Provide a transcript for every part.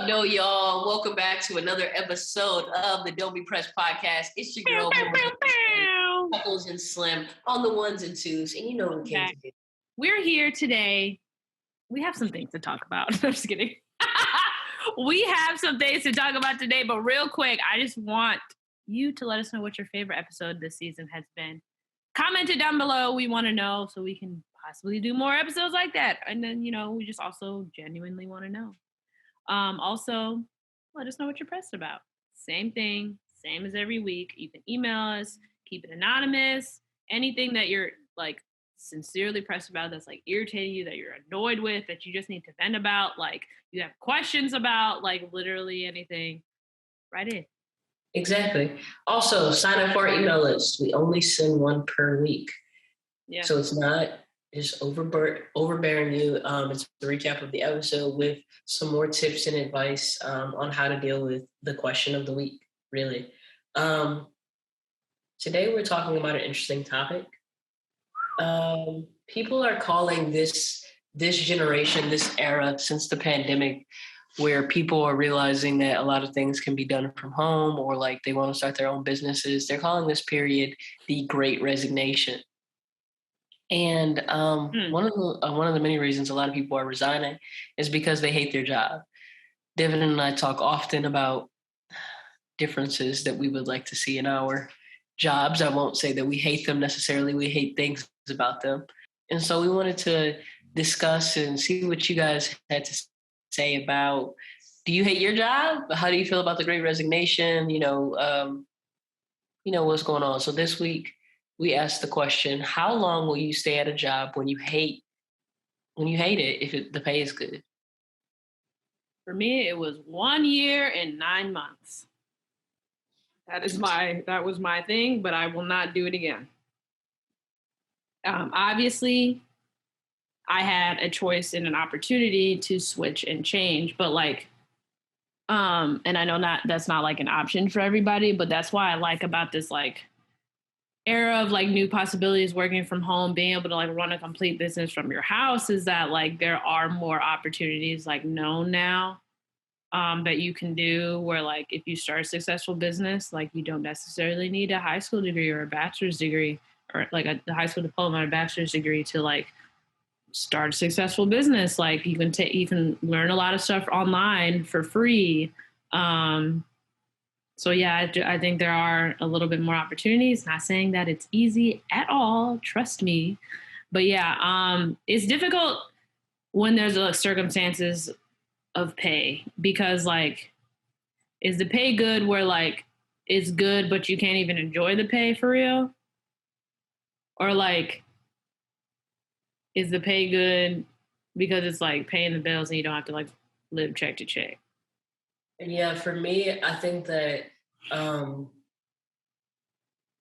No, y'all. Welcome back to another episode of the Don't Be Pressed podcast. It's your girl, Chuckles and Slim on the ones and twos, and you know what we came to do. We're here today. We have some things to talk about. I'm just kidding. We have some things to talk about today, but real quick, I just want you to let us know what your favorite episode this season has been. Comment it down below. We want to know so we can possibly do more episodes like that. And then, we just also genuinely want to know. Also, let us know what you're pressed about. Same thing, same as every week. You can email us, keep it anonymous. Anything that you're sincerely pressed about, that's irritating you, that you're annoyed with, that you just need to vent about, you have questions about, literally anything, write in. Exactly. Also, sign up for our email list. We only send one per week. Yeah. So it's not just overbearing you. It's a recap of the episode with some more tips and advice on how to deal with the question of the week, really. Today we're talking about an interesting topic. People are calling this generation, this era since the pandemic, where people are realizing that a lot of things can be done from home, or they want to start their own businesses. They're calling this period the Great Resignation. And one of the many reasons a lot of people are resigning is because they hate their job. Devin and I talk often about differences that we would like to see in our jobs. I won't say that we hate them necessarily. We hate things about them. And so we wanted to discuss and see what you guys had to say about, do you hate your job? How do you feel about the Great Resignation? What's going on. So this week, we asked the question, how long will you stay at a job when you hate it if the pay is good? For me, it was 1 year and 9 months. That was my thing, but I will not do it again. Obviously, I had a choice and an opportunity to switch and change, but and I know that's not an option for everybody, but that's why I like about this era of new possibilities, working from home, being able to run a complete business from your house, is that there are more opportunities known now that you can do, where if you start a successful business, you don't necessarily need a high school degree or a bachelor's degree, or a high school diploma or a bachelor's degree to start a successful business. You can learn a lot of stuff online for free. So yeah, I think there are a little bit more opportunities. Not saying that it's easy at all, trust me. But yeah, it's difficult when there's circumstances of pay, because is the pay good where it's good but you can't even enjoy the pay for real? Or is the pay good because it's paying the bills and you don't have to live check to check? Yeah, for me, I think that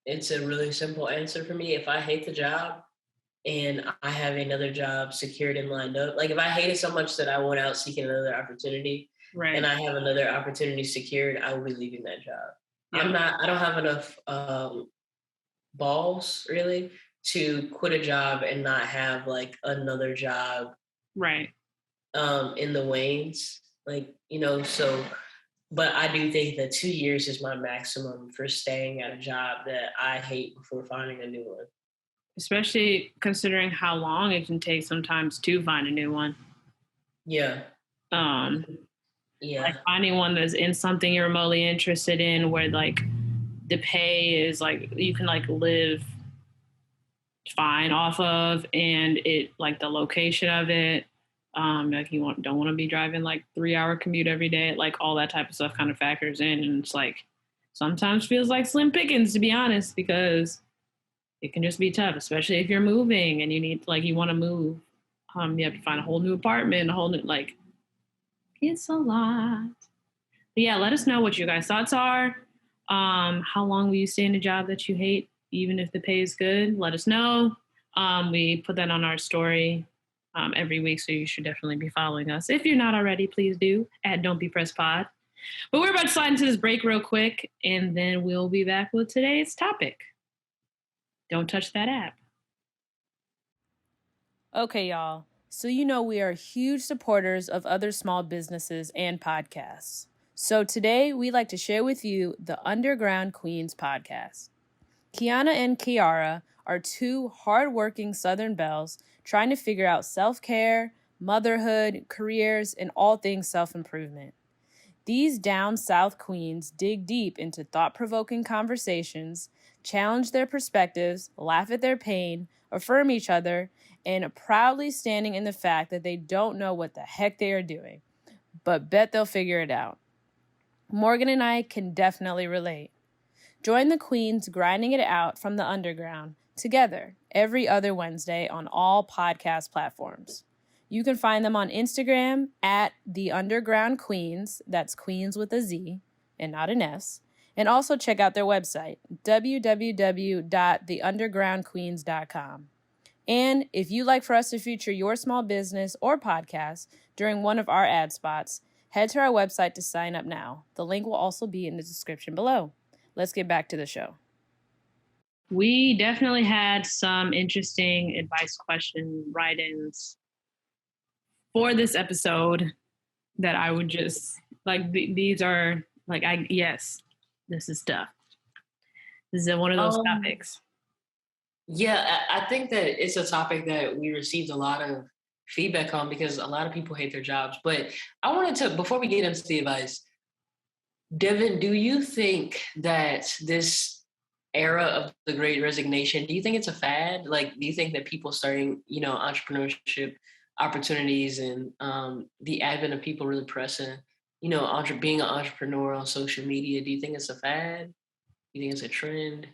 it's a really simple answer for me. If I hate the job and I have another job secured and lined up, if I hate it so much that I went out seeking another opportunity, right, and I have another opportunity secured, I will be leaving that job. Yeah. I don't have enough balls really to quit a job and not have another job, right, in the wanes, so. But I do think that 2 years is my maximum for staying at a job that I hate before finding a new one. Especially considering how long it can take sometimes to find a new one. Yeah. Yeah. Finding one that's in something you're remotely interested in, where the pay is you can live fine off of, and it the location of it. You don't want to be driving 3-hour commute every day. All that type of stuff kind of factors in, and it's sometimes feels like slim pickings, to be honest, because it can just be tough, especially if you're moving and you need you want to move. You have to find a whole new apartment, a whole new it's a lot. But yeah, let us know what you guys' thoughts are. How long will you stay in a job that you hate, even if the pay is good? Let us know. We put that on our story every week, so you should definitely be following us. If you're not already, please do, at Don't Be Pressed Pod. But we're about to slide into this break real quick, and then we'll be back with today's topic. Don't touch that app. Okay, y'all. so you know we are huge supporters of other small businesses and podcasts. So today we'd like to share with you the Underground Queens podcast. Kiana and Kiara are two hardworking Southern belles trying to figure out self-care, motherhood, careers, and all things self-improvement. These down south queens dig deep into thought-provoking conversations, challenge their perspectives, laugh at their pain, affirm each other, and proudly standing in the fact that they don't know what the heck they are doing, but bet they'll figure it out. Morgan and I can definitely relate. Join the queens grinding it out from the underground together every other Wednesday on all podcast platforms. You can find them on Instagram at The Underground Queens, that's Queens with a Z and not an S, and also check out their website, www.theundergroundqueens.com. And if you'd like for us to feature your small business or podcast during one of our ad spots, head to our website to sign up now. The link will also be in the description below. Let's get back to the show. We definitely had some interesting advice question write-ins for this episode that I would just like. These are like, yes, this is tough. This is one of those topics. Yeah, I think that it's a topic that we received a lot of feedback on because a lot of people hate their jobs. But I wanted to, before we get into the advice, Devin, do you think that this era of the Great Resignation, do you think it's a fad? Like, do you think that people starting, entrepreneurship opportunities and the advent of people really pressing, being an entrepreneur on social media, do you think it's a fad? Do you think it's a trend?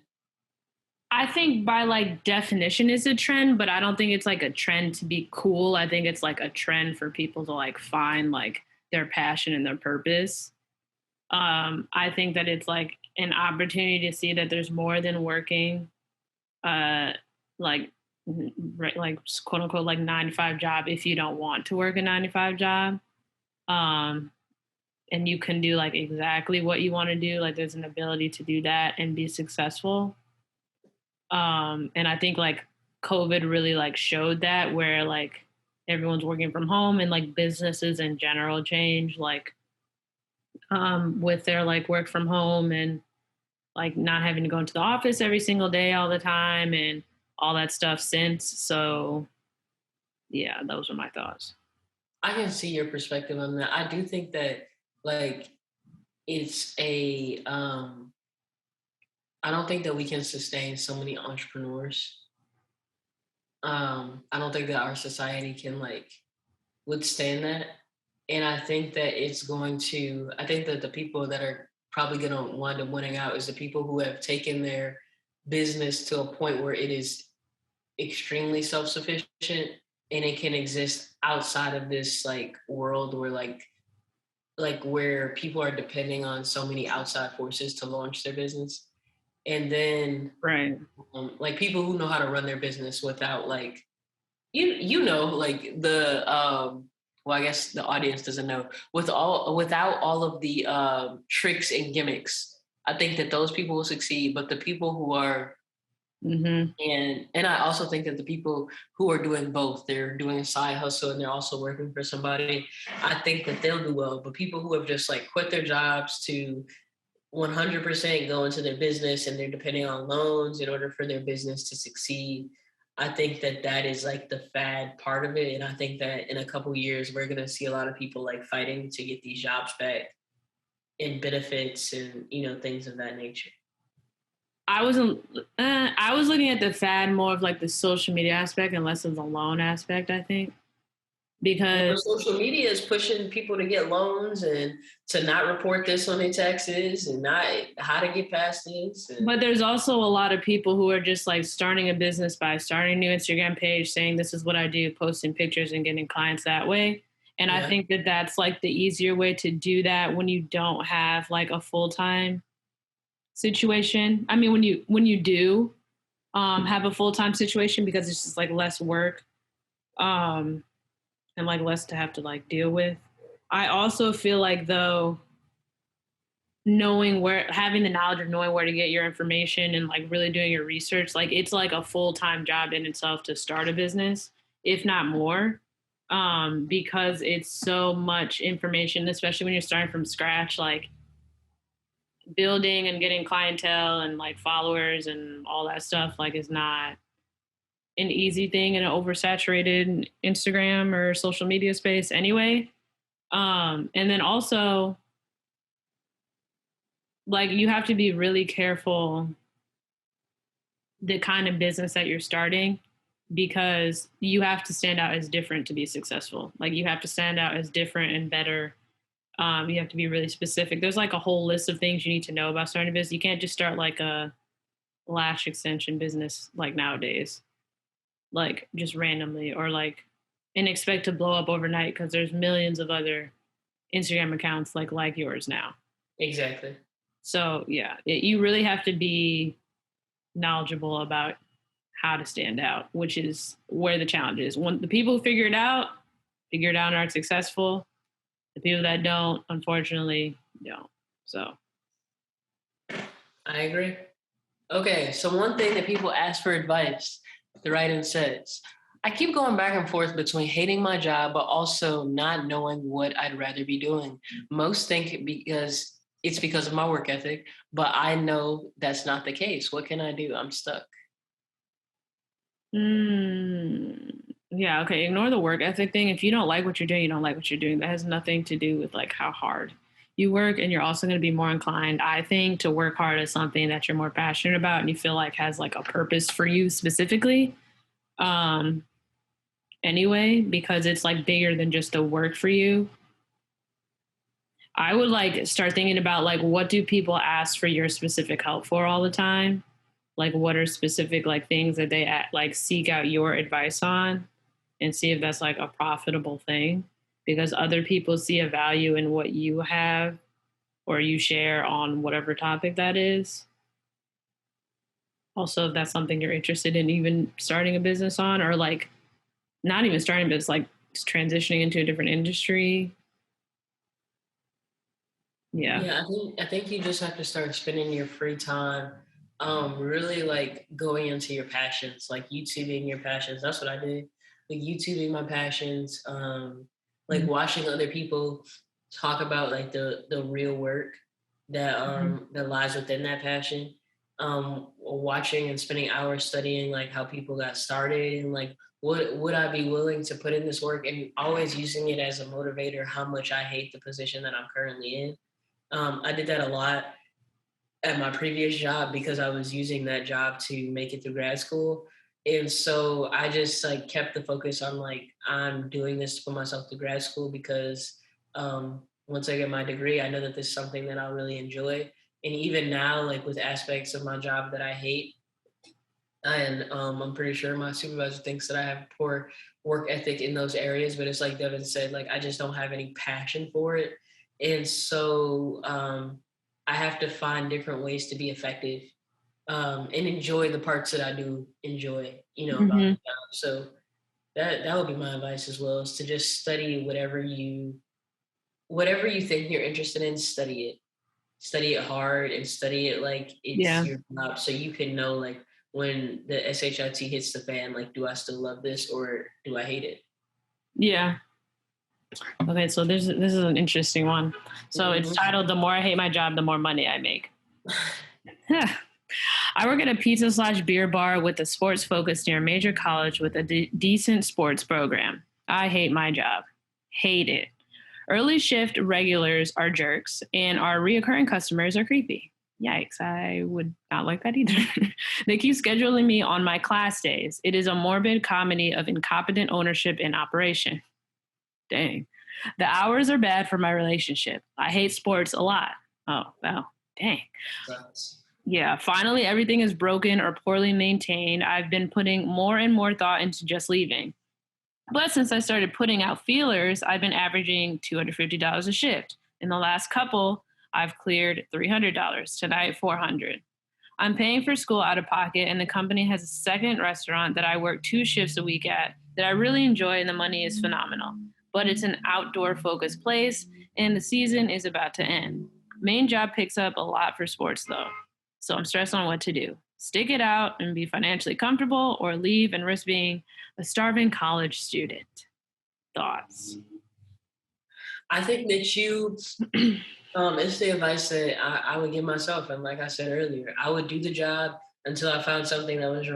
I think by like definition it's a trend, but I don't think it's like a trend to be cool. I think it's like a trend for people to like find like their passion and their purpose. I think that it's like an opportunity to see that there's more than working, like quote unquote, like 9-to-5 job if you don't want to work a 9-to-5 job. And you can do like exactly what you want to do. Like there's an ability to do that and be successful. And I think like COVID really like showed that, where like everyone's working from home and like businesses in general change, like with their like work from home and like not having to go into the office every single day all the time and all that stuff since. So yeah, those are my thoughts. I can see your perspective on that. I do think that like it's I don't think that we can sustain so many entrepreneurs. I don't think that our society can like withstand that. And I think that I think that the people that are probably going to wind up winning out is the people who have taken their business to a point where it is extremely self-sufficient and it can exist outside of this like world where like where people are depending on so many outside forces to launch their business. And then right, like people who know how to run their business without like like the well, I guess the audience doesn't know, without all of the tricks and gimmicks. I think that those people will succeed, but the people who are and I also think that the people who are doing both, they're doing a side hustle and they're also working for somebody, I think that they'll do well. But people who have just like quit their jobs to 100% go into their business and they're depending on loans in order for their business to succeed, I think that that is like the fad part of it. And I think that in a couple of years, we're going to see a lot of people like fighting to get these jobs back and benefits and, things of that nature. I was looking at the fad more of like the social media aspect and less of the loan aspect, I think. Because social media is pushing people to get loans and to not report this on their taxes and not how to get past this. But there's also a lot of people who are just like starting a business by starting a new Instagram page, saying this is what I do, posting pictures and getting clients that way. And I think that that's like the easier way to do that when you don't have like a full-time situation. I mean, when you do have a full-time situation, because it's just like less work. And like less to have to like deal with. I also feel like though, having the knowledge of knowing where to get your information and like really doing your research, like it's like a full-time job in itself to start a business, if not more. because it's so much information, especially when you're starting from scratch, like building and getting clientele and like followers and all that stuff, like is not an easy thing in an oversaturated Instagram or social media space anyway. And then also, like, you have to be really careful the kind of business that you're starting, because you have to stand out as different to be successful. Like, you have to stand out as different and better. You have to be really specific. There's like a whole list of things you need to know about starting a business. You can't just start like a lash extension business like nowadays, like just randomly, or like and expect to blow up overnight, because there's millions of other Instagram accounts like yours now. Exactly. So yeah, you really have to be knowledgeable about how to stand out, which is where the challenge is. When the people who figure it out and are successful. The people that don't, unfortunately, don't. So I agree. Okay, so one thing that people ask for advice, the writing says, I keep going back and forth between hating my job, but also not knowing what I'd rather be doing. Most think it's because of my work ethic, but I know that's not the case. What can I do? I'm stuck. Yeah, okay. Ignore the work ethic thing. If you don't like what you're doing, you don't like what you're doing. That has nothing to do with like how hard you work, and you're also going to be more inclined, I think, to work hard at something that you're more passionate about and you feel like has like a purpose for you specifically. Anyway, because it's like bigger than just the work for you. I would like start thinking about like, what do people ask for your specific help for all the time? Like, what are specific like things that they like seek out your advice on, and see if that's like a profitable thing, because other people see a value in what you have or you share on whatever topic that is. Also, if that's something you're interested in even starting a business on, or like not even starting, but it's like transitioning into a different industry. Yeah, I think you just have to start spending your free time really like going into your passions, like YouTubing your passions. That's what I did. Like YouTubing my passions, like watching other people talk about like the real work that lies within that passion. Watching and spending hours studying like how people got started, and like what would I be willing to put in this work, and always using it as a motivator how much I hate the position that I'm currently in. I did that a lot at my previous job because I was using that job to make it through grad school. And so I just like kept the focus on like, I'm doing this to put myself through grad school because once I get my degree, I know that this is something that I'll really enjoy. And even now, like with aspects of my job that I hate, and I'm pretty sure my supervisor thinks that I have poor work ethic in those areas, but it's like Devin said, like I just don't have any passion for it. And so I have to find different ways to be effective and enjoy the parts that I do enjoy, about the job. So that would be my advice as well, is to just study whatever you think you're interested in, study it hard, and study it like it's your job, so you can know like when the SHIT hits the fan, like, do I still love this or do I hate it? Yeah. Okay, so this is an interesting one. So it's titled, "The More I Hate My Job, the More Money I Make." I work at a pizza/beer bar with a sports focus near a major college with a decent sports program. I hate my job. Hate it. Early shift regulars are jerks, and our reoccurring customers are creepy. Yikes, I would not like that either. They keep scheduling me on my class days. It is a morbid comedy of incompetent ownership and operation. Dang. The hours are bad for my relationship. I hate sports a lot. Oh, wow. Dang. Yeah, finally everything is broken or poorly maintained. I've been putting more and more thought into just leaving. But since I started putting out feelers, I've been averaging $250 a shift. In the last couple, I've cleared $300. Tonight, $400. I'm paying for school out of pocket, and the company has a second restaurant that I work 2 shifts a week at that I really enjoy, and the money is phenomenal. But it's an outdoor-focused place, and the season is about to end. Main job picks up a lot for sports, though. So I'm stressed on what to do. Stick it out and be financially comfortable, or leave and risk being a starving college student. thoughts? I think that it's the advice that I would give myself. And like I said earlier, I would do the job until I found something that was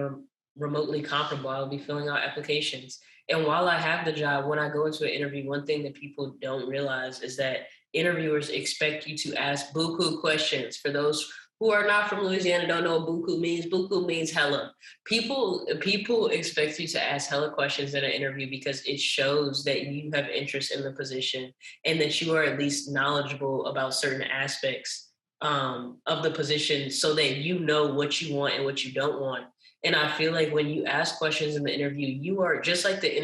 remotely comparable. I would be filling out applications. And while I have the job, when I go into an interview, one thing that people don't realize is that interviewers expect you to ask buku questions. For those who are not from Louisiana, don't know what buku means. Buku means hella. People expect you to ask hella questions in an interview because it shows that you have interest in the position and that you are at least knowledgeable about certain aspects of the position, so that you know what you want and what you don't want. And I feel like when you ask questions in the interview, you are just like the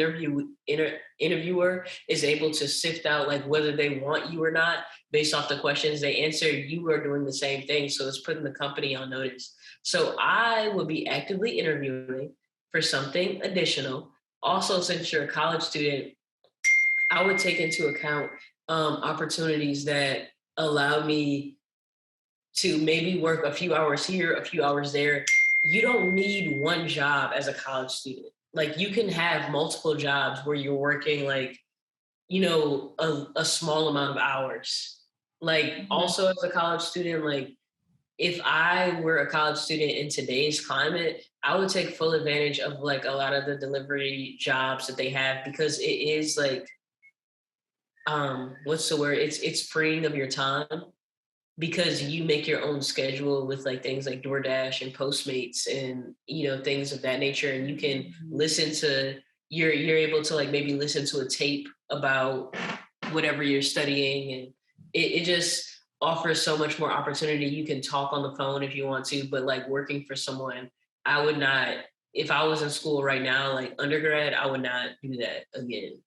interviewer is able to sift out like whether they want you or not based off the questions they answer. You are doing the same thing, so it's putting the company on notice. So I would be actively interviewing for something additional. Also, since you're a college student, I would take into account opportunities that allow me to maybe work a few hours here, a few hours there. You don't need one job as a college student. Like you can have multiple jobs where you're working like, a small amount of hours. Like also as a college student, like if I were a college student in today's climate, I would take full advantage of like a lot of the delivery jobs that they have, because it is like, what's the word? It's freeing of your time, because you make your own schedule with like things like DoorDash and Postmates and things of that nature, and you can listen to you're able to like maybe listen to a tape about whatever you're studying, and it just offers so much more opportunity. You can talk on the phone if you want to, but like working for someone, I would not. If I was in school right now, like undergrad, I would not do that again.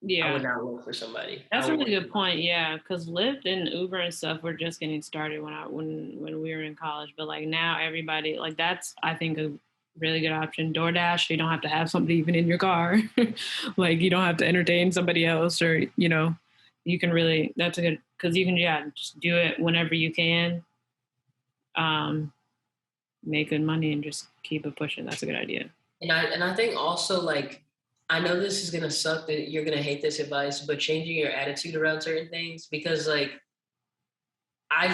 Yeah, I would not work for somebody. That's a really good point. Yeah, because Lyft and Uber and stuff were just getting started when we were in college. But like now, everybody like that's I think a really good option. DoorDash, you don't have to have somebody even in your car. Like you don't have to entertain somebody else, or you can really that's a good because you can just do it whenever you can. Make good money and just keep it pushing. That's a good idea. And I think also like. I know this is going to suck, that you're going to hate this advice, but changing your attitude around certain things, because like, I'm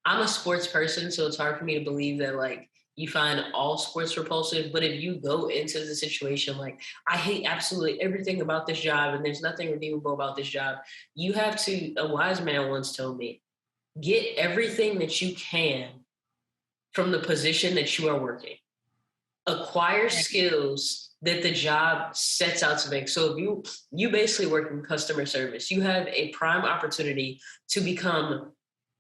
a sports person, so it's hard for me to believe that like you find all sports repulsive. But if you go into the situation, like I hate absolutely everything about this job and there's nothing redeemable about this job, you have to, a wise man once told me, get everything that you can from the position that you are working. Acquire skills that the job sets out to make. So if you basically work in customer service, you have a prime opportunity to become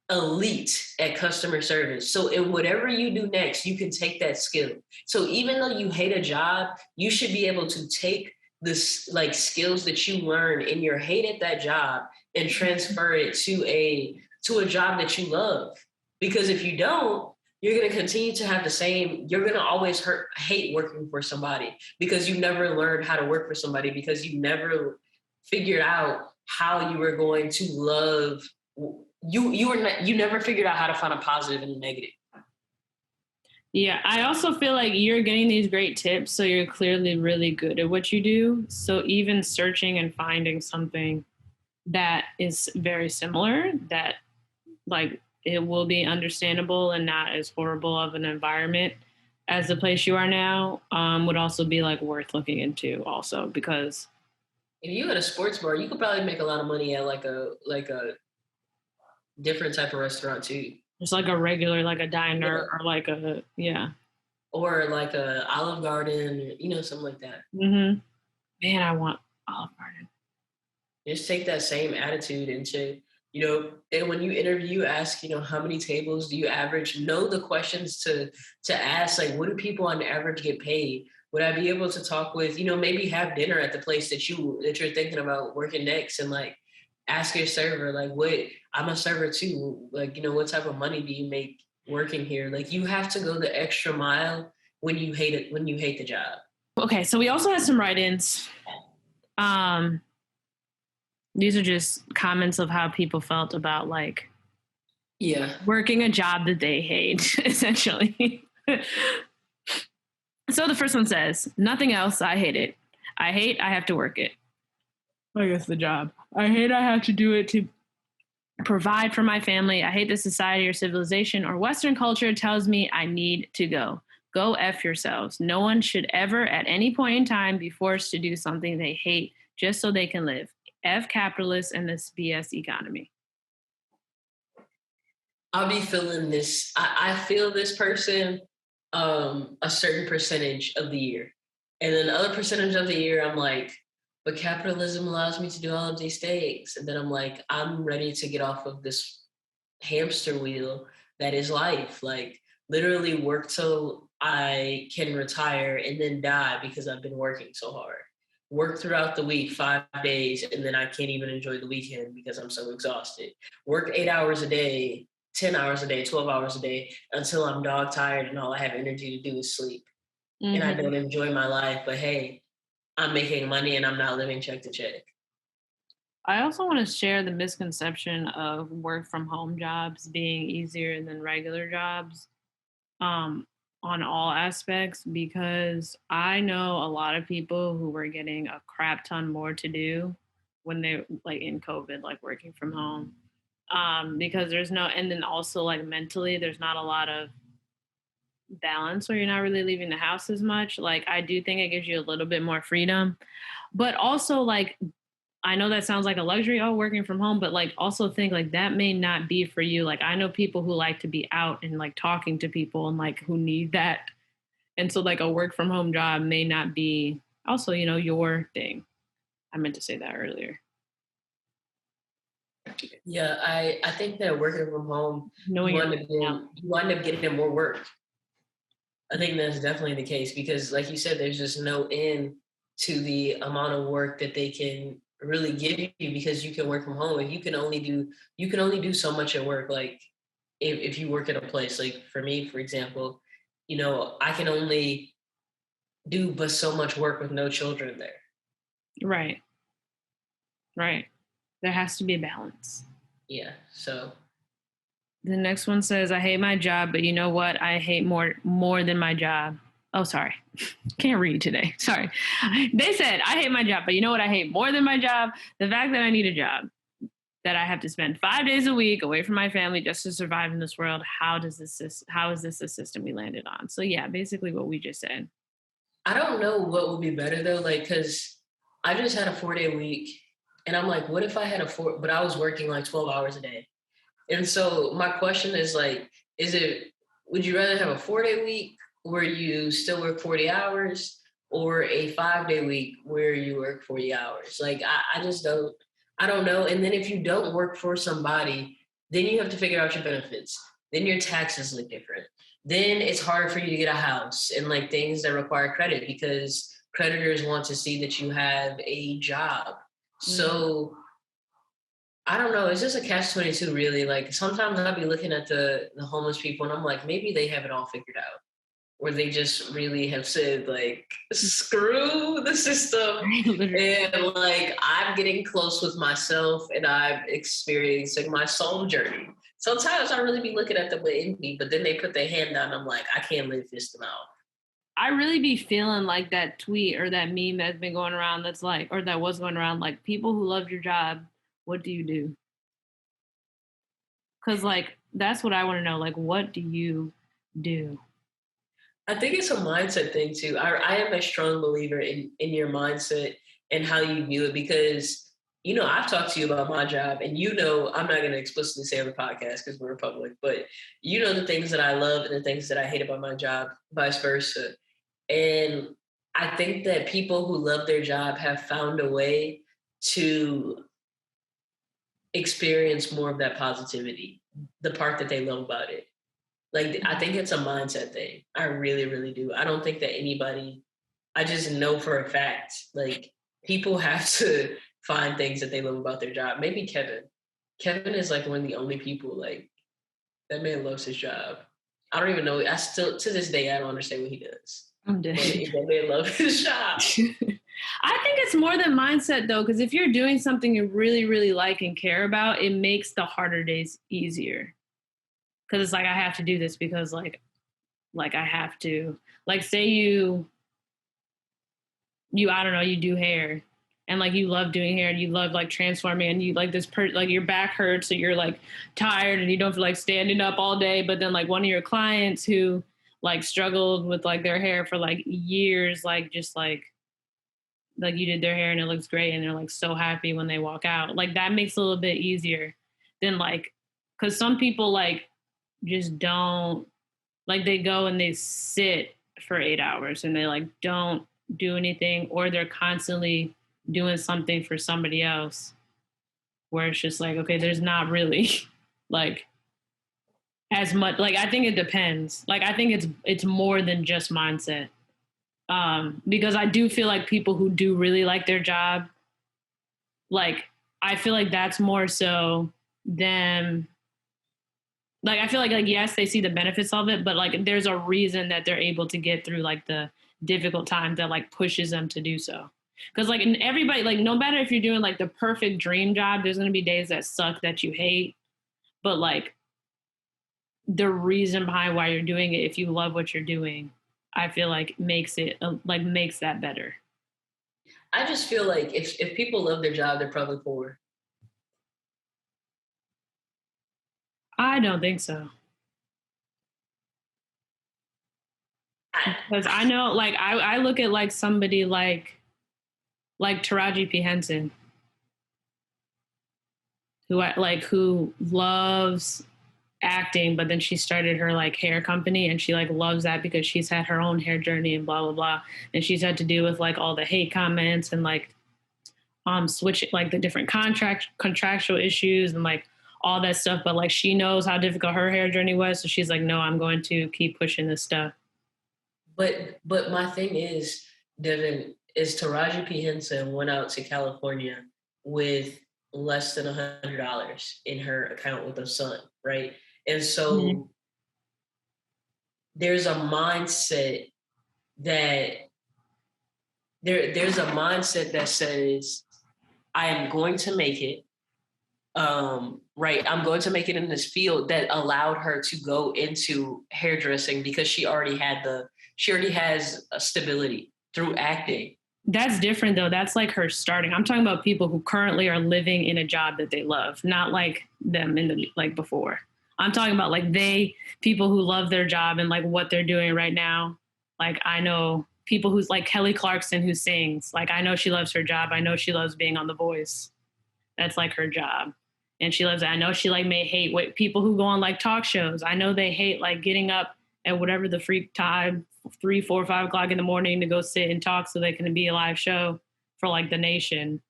elite at customer service. So in whatever you do next, you can take that skill. So even though you hate a job, you should be able to take this like skills that you learn in your hate at that job and transfer it to a job that you love. Because if you don't, you're going to continue to have you're going to always hate working for somebody, because you never learned how to work for somebody, because you never figured out how you were going to love. You never figured out how to find a positive and a negative. Yeah, I also feel like you're getting these great tips, so you're clearly really good at what you do. So even searching and finding something that is very similar, that like it will be understandable and not as horrible of an environment as the place you are now, would also be like worth looking into also, because if you had a sports bar, you could probably make a lot of money at like a different type of restaurant too. Just like a regular, like a diner or like or like a Olive Garden, something like that. Mm-hmm. Man, I want Olive Garden. Just take that same attitude into, and when you interview, ask, how many tables do you average? Know the questions to ask, like, what do people on average get paid? Would I be able to talk with, maybe have dinner at the place that you're thinking about working next, and like ask your server, like, I'm a server too. Like, what type of money do you make working here? Like, you have to go the extra mile when you hate the job. Okay. So we also had some write-ins. These are just comments of how people felt about like, working a job that they hate, essentially. So the first one says, nothing else, I hate it. I hate I have to work it. I guess the job. I hate I have to do it to provide for my family. I hate the society or civilization or Western culture tells me I need to go. Go F yourselves. No one should ever at any point in time be forced to do something they hate just so they can live. F capitalists and this BS economy. I'll be feeling this. I feel this person a certain percentage of the year. And then the other percentage of the year, I'm like, but capitalism allows me to do all of these things. And then I'm like, I'm ready to get off of this hamster wheel that is life. Like, literally work till I can retire and then die because I've been working so hard. Work throughout the week, 5 days, and then I can't even enjoy the weekend because I'm so exhausted. Work 8 hours a day, 10 hours a day, 12 hours a day until I'm dog tired and all I have energy to do is sleep. And I don't enjoy my life, but hey, I'm making money and I'm not living check to check. I also want to share the misconception of work from home jobs being easier than regular jobs on all aspects, because I know a lot of people who were getting a crap ton more to do when they like in COVID, like working from home. Because there's no, and then also like mentally, there's not a lot of balance where you're not really leaving the house as much. Like, I do think it gives you a little bit more freedom, but also like, I know that sounds like a luxury, working from home, but like also think like that may not be for you. Like, I know people who like to be out and like talking to people and like who need that. And so like a work from home job may not be also, your thing. I meant to say that earlier. Yeah, I think that working from home, you wind up getting more work. I think that's definitely the case because, like you said, there's just no end to the amount of work that they can really give you because you can work from home and you can only do so much at work. Like if you work at a place, like for me, for example, I can only do but so much work with no children there. Right. There has to be a balance. Yeah. So the next one says, I hate my job, but you know what? I hate more than my job. Oh, sorry. Can't read today. Sorry. They said, I hate my job, but you know what I hate more than my job? The fact that I need a job, that I have to spend 5 days a week away from my family just to survive in this world. How is this the system we landed on? So yeah, basically what we just said. I don't know what would be better though, like, because I just had a 4-day week and I'm like, what if I had but I was working like 12 hours a day. And so my question is like, would you rather have a 4-day week where you still work 40 hours or a 5-day week where you work 40 hours? Like, I don't know. And then if you don't work for somebody, then you have to figure out your benefits. Then your taxes look different. Then it's hard for you to get a house and like things that require credit because creditors want to see that you have a job. So I don't know. It's just a catch-22 really. Like sometimes I'll be looking at the homeless people and I'm like, maybe they have it all figured out. Or they just really have said like, screw the system. And like, I'm getting close with myself and I'm experiencing my soul journey. Sometimes I really be looking at them with envy, but then they put their hand down. I'm like, I can't live this them out. I really be feeling like that tweet or that meme that's been going around that's like, or that was going around, like, people who love your job, what do you do? Because like, that's what I want to know. Like, what do you do? I think it's a mindset thing too. I am a strong believer in your mindset and how you view it because, I've talked to you about my job and I'm not going to explicitly say on the podcast because we're public, but the things that I love and the things that I hate about my job, vice versa. And I think that people who love their job have found a way to experience more of that positivity, the part that they love about it. Like, I think it's a mindset thing. I really, really do. I don't think that I just know for a fact, like, people have to find things that they love about their job. Maybe Kevin. Kevin is like one of the only people, like, that man loves his job. I don't even know. I still, to this day, I don't understand what he does. I'm dead. That man loves his job. I think it's more than mindset though, because if you're doing something you really, really like and care about, it makes the harder days easier. Because it's like, I have to do this because like I have to, like, say you I don't know, you do hair and like you love doing hair and you love like transforming and you like like your back hurts so you're like tired and you don't feel like standing up all day. But then like one of your clients who like struggled with like their hair for like years, like just like you did their hair and it looks great and they're like so happy when they walk out. Like that makes it a little bit easier than like, cause some people like just don't, like they go and they sit for 8 hours and they like don't do anything, or they're constantly doing something for somebody else where it's just like, okay, there's not really like as much, like I think it depends. Like I think it's more than just mindset. Because I do feel like people who do really like their job, like I feel like that's more so them. Like I feel like yes, they see the benefits of it, but like there's a reason that they're able to get through like the difficult times that like pushes them to do so. Because like in everybody, like no matter if you're doing like the perfect dream job, there's gonna be days that suck that you hate, but like the reason behind why you're doing it, if you love what you're doing, I feel like makes that better. I just feel like if people love their job, they're probably poor. I don't think so. Because I know, like, I look at like somebody like Taraji P. Henson, who loves acting, but then she started her like hair company and she like loves that because she's had her own hair journey and blah blah blah, and she's had to deal with like all the hate comments and like switching like the different contractual issues and like all that stuff, but like she knows how difficult her hair journey was, so she's like, no, I'm going to keep pushing this stuff. But my thing is, Devin, is Taraji P. Henson went out to California with less than $100 in her account with her son, right? And so there's a mindset that there's a mindset that says, I am going to make it. Right, I'm going to make it in this field, that allowed her to go into hairdressing because she already has a stability through acting. That's different though. That's like her starting. I'm talking about people who currently are living in a job that they love, not like them in the like before. I'm talking about like people who love their job and like what they're doing right now. Like I know people who's like Kelly Clarkson who sings. Like I know she loves her job. I know she loves being on The Voice. That's like her job. And she loves it. I know she like may hate people who go on like talk shows. I know they hate like getting up at whatever the freak time, 3, 4, 5 o'clock in the morning to go sit and talk so they can be a live show for like the nation.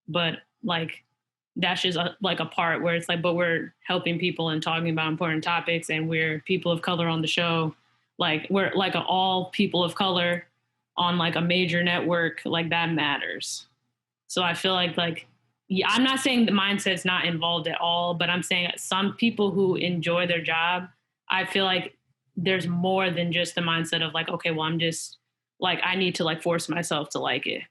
But like that's just like a part where it's like, but we're helping people and talking about important topics, and we're people of color on the show. Like we're like all people of color on like a major network, like that matters. So I feel like yeah, I'm not saying the mindset's not involved at all, but I'm saying some people who enjoy their job, I feel like there's more than just the mindset of like, okay, well, I'm just like, I need to like force myself to like it.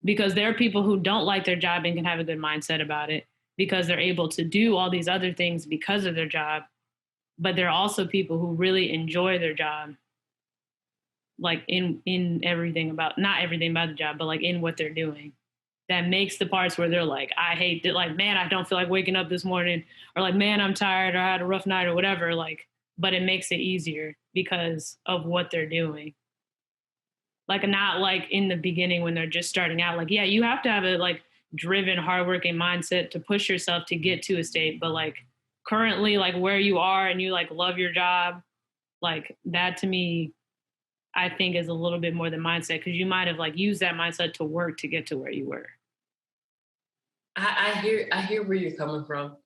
Because there are people who don't like their job and can have a good mindset about it because they're able to do all these other things because of their job. But there are also people who really enjoy their job, like in everything about, not everything about the job, but like in what they're doing. That makes the parts where they're like, I hate it. Like, man, I don't feel like waking up this morning, or like, man, I'm tired, or I had a rough night or whatever. Like, but it makes it easier because of what they're doing. Like not like in the beginning when they're just starting out, like, yeah, you have to have a like driven, hardworking mindset to push yourself to get to a state. But like currently, like where you are and you like love your job, like that to me, I think is a little bit more than mindset, because you might have like used that mindset to work to get to where you were. I hear where you're coming from.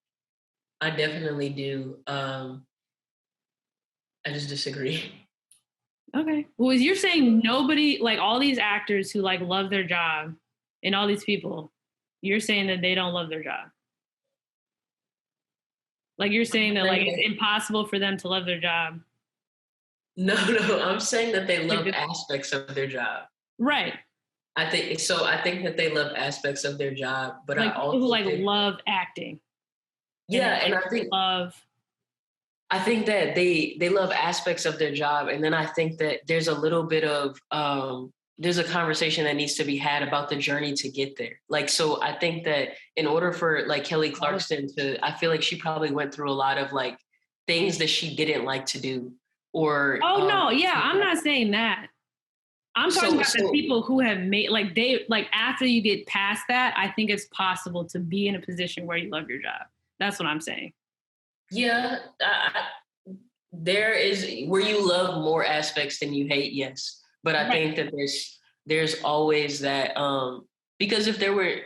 I definitely do. I just disagree. Okay. Well, you're saying nobody, like all these actors who like love their job and all these people, you're saying that they don't love their job. Like you're saying that like it's impossible for them to love their job. No, I'm saying that they love aspects of their job. Right. I think that they love aspects of their job, but like I also people who love acting. Yeah, and I think that they love aspects of their job, and then I think that there's a little bit of there's a conversation that needs to be had about the journey to get there. Like, so I think that in order for like Kelly Clarkson I feel like she probably went through a lot of like things that she didn't like to do or. Oh no. Yeah. I'm not saying that. I'm talking about the people who have made after you get past that, I think it's possible to be in a position where you love your job. That's what I'm saying. Yeah. There is where you love more aspects than you hate. Yes. But I think that there's always that, because if there were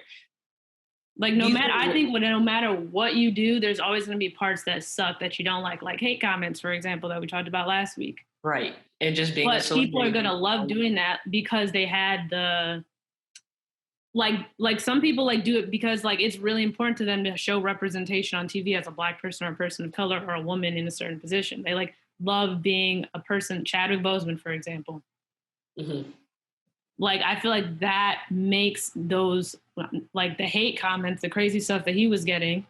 no matter what you do, there's always going to be parts that suck that you don't like hate comments, for example, that we talked about last week. Right. And just being, but people are going to love doing that because they had the, some people do it because it's really important to them to show representation on TV as a Black person or a person of color or a woman in a certain position. They love being a person, Chadwick Boseman, for example. Mm-hmm. I feel like that makes those, the hate comments, the crazy stuff that he was getting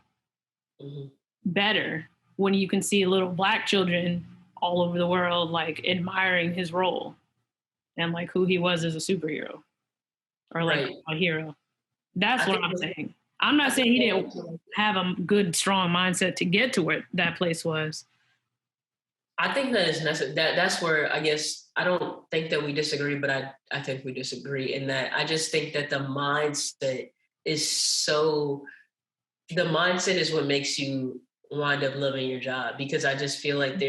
better when you can see little Black children all over the world, admiring his role and who he was as a superhero or a hero. That's what I'm saying. I'm not saying he didn't have a good, strong mindset to get to where that place was. I think that is necessary. That's where I guess I don't think that we disagree, but I think we disagree in that I just think that the mindset is what makes you wind up loving your job, because I just feel like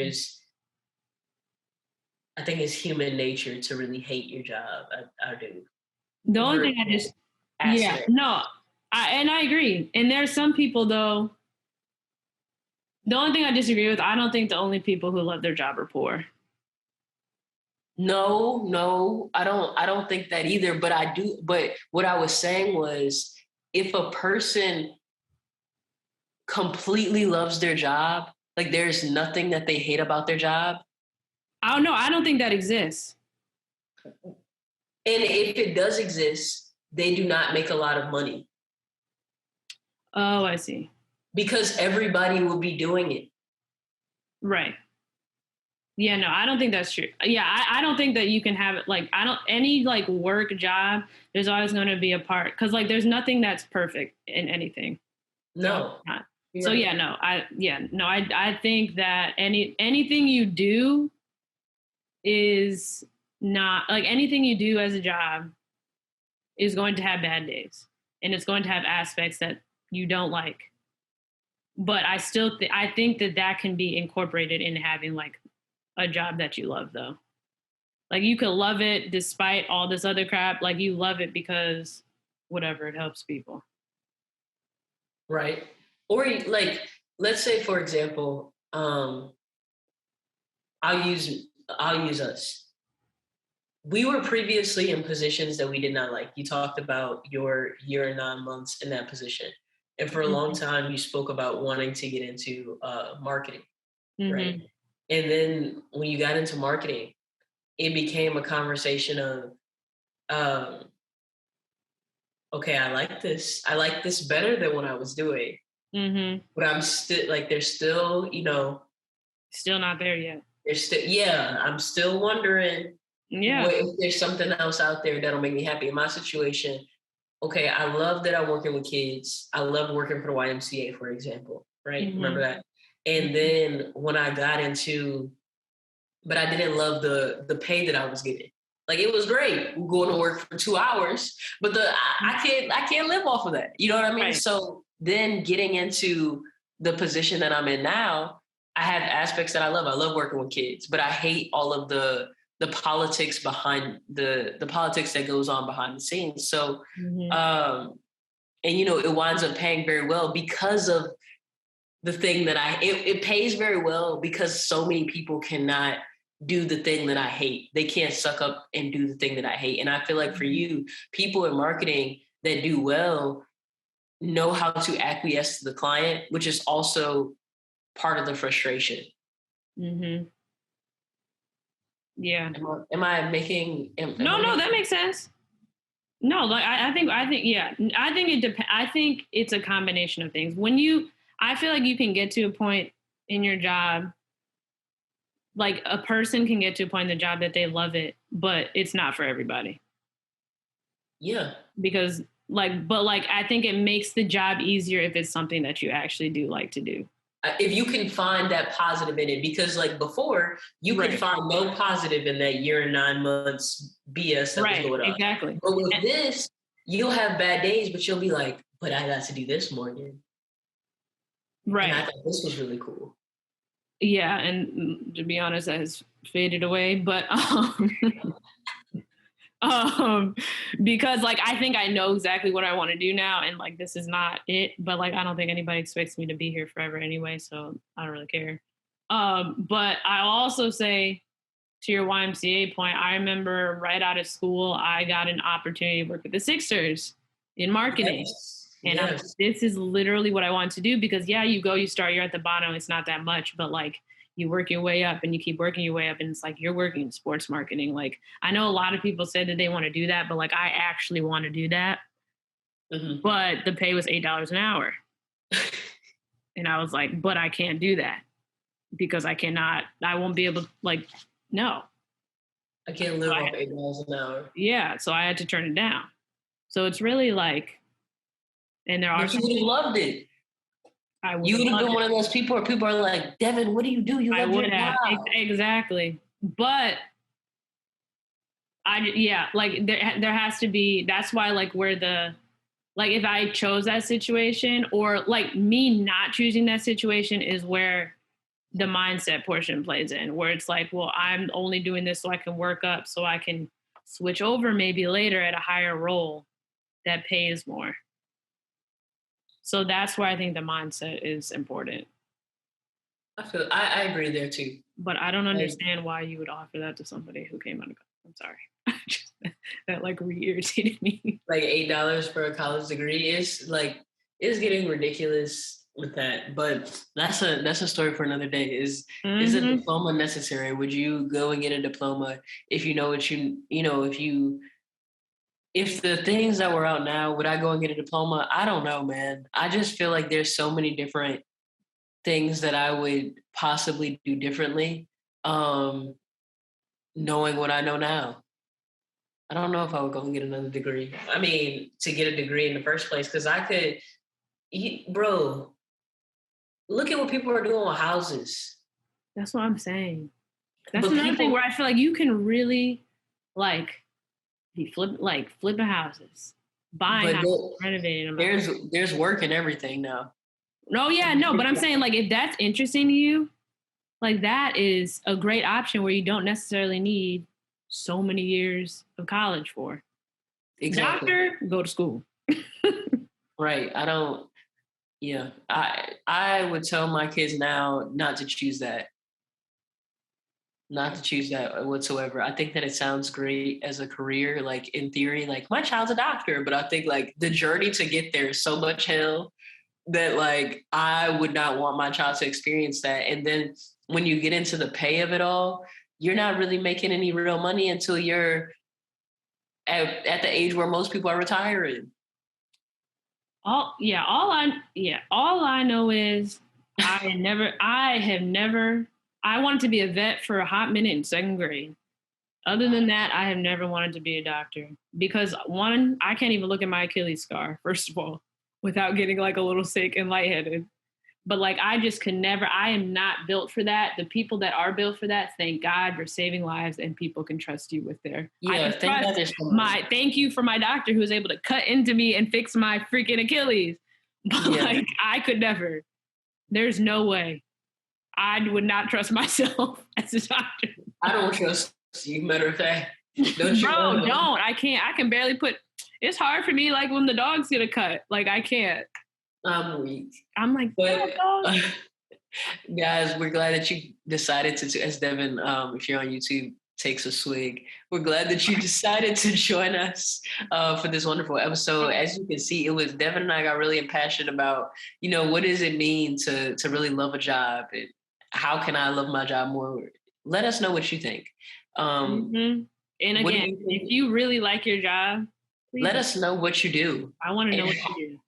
I think it's human nature to really hate your job. I do. The only thing I agree. And there's some people though. The only thing I disagree with, I don't think the only people who love their job are poor. No, I don't think that either, but I do. But what I was saying was, if a person completely loves their job, there's nothing that they hate about their job. I don't know. I don't think that exists. And if it does exist, they do not make a lot of money. Oh, I see. Because everybody will be doing it. Right. Yeah, no, I don't think that's true. Yeah, I don't think that you can have it. Any work job, there's always going to be a part. Because there's nothing that's perfect in anything. No. So yeah, no, I think that anything you do is not anything you do as a job is going to have bad days, and it's going to have aspects that you don't like. But I still I think that can be incorporated in having a job that you love though. You could love it despite all this other crap. You love it because whatever, it helps people. Right. Or let's say, for example, I'll use us. We were previously in positions that we did not like. You talked about your year and 9 months in that position. And for a long time, you spoke about wanting to get into marketing, right? And then when you got into marketing, it became a conversation of, okay, I like this. I like this better than what I was doing. But I'm still there's still, still not there yet. There's still, I'm still wondering if there's something else out there that'll make me happy. In my situation, okay, I love that I'm working with kids. I love working for the YMCA, for example, right? Remember that? And then when I got into, but I didn't love the pay that I was getting. It was great going to work for 2 hours, but I can't live off of that. You know what I mean? Right. So then getting into the position that I'm in now, I have aspects that I love. I love working with kids, but I hate all of the politics behind the politics that goes on behind the scenes. So, and it winds up paying very well because of the thing that it pays very well because so many people cannot do the thing that I hate. They can't suck up and do the thing that I hate. And I feel like for you, people in marketing that do well know how to acquiesce to the client, which is also part of the frustration. Yeah. Am I making? No, that makes sense. No, I think yeah. I think it depends. I think it's a combination of things. I feel like you can get to a point in your job, a person can get to a point in the job that they love it, but it's not for everybody. Yeah. Because I think it makes the job easier if it's something that you actually do like to do. If you can find that positive in it, because like before you could find no positive in that year and 9 months BS that was going on. Exactly. But with this, you'll have bad days, but you'll be like, but I got to do this, Morgan. Right. And I thought this was really cool. Yeah, and to be honest, that has faded away. But because like I think I know exactly what I want to do now, and like this is not it. But like I don't think anybody expects me to be here forever anyway, so I don't really care. But I'll also say, to your YMCA point, I remember right out of school, I got an opportunity to work with the Sixers in marketing. Yes. And this is literally what I want to do, because you start, you're at the bottom. It's not that much, but like you work your way up and you keep working your way up. And it's like, you're working in sports marketing. Like, I know a lot of people say that they want to do that, but like, I actually want to do that. Mm-hmm. But the pay was $8 an hour. And I was like, but I can't do that because I won't be able to, like, no. I can't live off $8 an hour. Yeah. So I had to turn it down. So it's really like, and there are. But you would have loved it. You would have been one of those people where people are like, Devin, what do you do? You love your job. Exactly. But there has to be, that's why like if I chose that situation, or like me not choosing that situation, is where the mindset portion plays in, where it's like, well, I'm only doing this so I can work up, so I can switch over maybe later at a higher role that pays more. So that's why I think the mindset is important. I agree there too. But I don't understand why you would offer that to somebody who came out of college. I'm sorry. That like re-irritated me. Like $8 for a college degree is getting ridiculous with that. But that's a story for another day. Is a diploma necessary? Would you go and get a diploma if you know what if the things that were out now, would I go and get a diploma? I don't know, man. I just feel like there's so many different things that I would possibly do differently, knowing what I know now. I don't know if I would go and get another degree. I mean, to get a degree in the first place, because I could, bro, look at what people are doing with houses. That's what I'm saying. That's another thing where I feel like you can really, like, flipping houses, buying houses, renovating them. There's work in everything now. No, yeah, no, but I'm saying like if that's interesting to you, like that is a great option where you don't necessarily need so many years of college for. Exactly. Doctor, go to school. Right. I don't. Yeah, I would tell my kids now not to choose that. Not to choose that whatsoever. I think that it sounds great as a career, like in theory, like my child's a doctor, but I think like the journey to get there is so much hell that like I would not want my child to experience that. And then when you get into the pay of it all, you're not really making any real money until you're at the age where most people are retiring. All I know is I wanted to be a vet for a hot minute in second grade. Other than that, I have never wanted to be a doctor because one, I can't even look at my Achilles scar, first of all, without getting like a little sick and lightheaded. But like, I just can never, I am not built for that. The people that are built for that, thank God you're saving lives and people can trust you with their, thank you for my doctor who was able to cut into me and fix my freaking Achilles. But like, I could never, there's no way. I would not trust myself as a doctor. I don't trust you, matter of fact. Don't you? Bro, don't. I can't. I can barely it's hard for me, like when the dogs get a cut. Like, I can't. I'm weak. I'm like, guys, we're glad that you decided to, as Devin, if you're on YouTube, takes a swig. We're glad that you decided to join us for this wonderful episode. As you can see, it was Devin and I got really passionate about, what does it mean to really love a job? And how can I love my job more? Let us know what you think. And again, if you really like your job, please let us know what you do. I want to know what you do.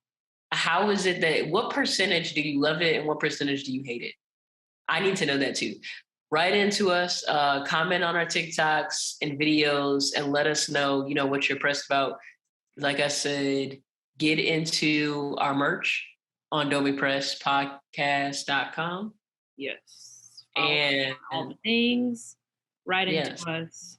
How is it what percentage do you love it and what percentage do you hate it? I need to know that too. Write into us, comment on our TikToks and videos, and let us know, what you're pressed about. like I said, get into our merch on dobepresspodcast.com. Yes. And all the things. Write into yes, us.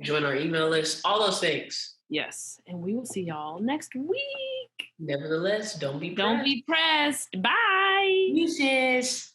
join our email list, all those things. Yes. And we will see y'all next week. Nevertheless, don't be pressed. Bye. Deuces.